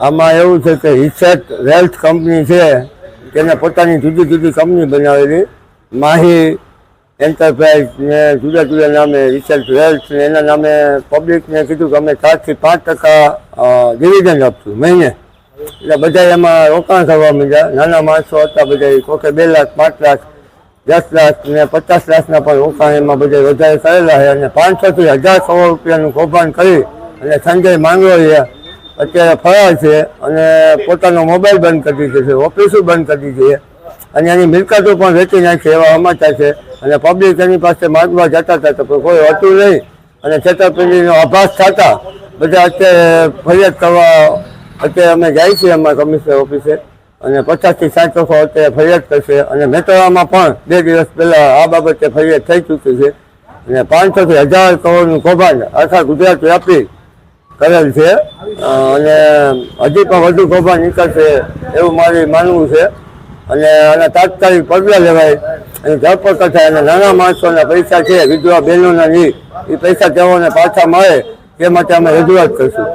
આમાં એવું છે કે રિસર્ચ વેલ્થ કંપની છે તેને પોતાની જુદી જુદી કંપની બનાવેલી માહી એન્ટરપ્રાઇઝ ને જુદા જુદા નામે રિસર્ચ વેલ્થ ને એના નામે પબ્લિકને કીધું કે અમે 4 થી 5% ડિવિડન્ડ આપશું મહિને. એટલે બધા એમાં રોકાણ કરવા માંડ્યા. નાના માણસો હતા બધા, કોકે 2 લાખ 5 લાખ 10 લાખ ને 50 લાખના પણ રોકાણ એમાં બધા વધારે કરેલા છે. અને 500 થી 1000 કરોડ રૂપિયાનું કૌભાંડ કરી અને સંજય માંગરોળીયા અત્યારે ફરાર છે અને પોતાનો મોબાઈલ બંધ કરી દીધો છે, ઓફિસો બંધ કરી દીધી છે અને એની મિલકતો પણ વેચી નાખી એવા સમાચાર છે. અને પબ્લિક એની પાસે માગવા જતા હતા તો કોઈ હતું નહીં અને છેતરપિંડીનો આભાસ થતા બધા અત્યારે ફરિયાદ કરવા અત્યારે અમે જાય છીએ અમારા કમિશનર ઓફિસે અને 50 થી 60 લોકો અત્યારે ફરિયાદ કરશે. અને મેટોરામાં પણ 2 દિવસ પહેલાં આ બાબતે ફરિયાદ થઈ ચૂકી છે અને 500 થી 1000 કરોડનું કૌભાંડ આખા ગુજરાત વ્યાપી કરેલ છે અને હજી પણ વધુ કૌભાંડ નીકળશે એવું મારી માનવું છે. અને આના તાત્કાલિક પગલાં લેવાય અને ધરપકડ થાય અને નાના માણસોના પૈસા છે વિધવા બહેનોના એ પૈસા તેઓને પાછા મળે તે માટે અમે રજૂઆત કરીશું.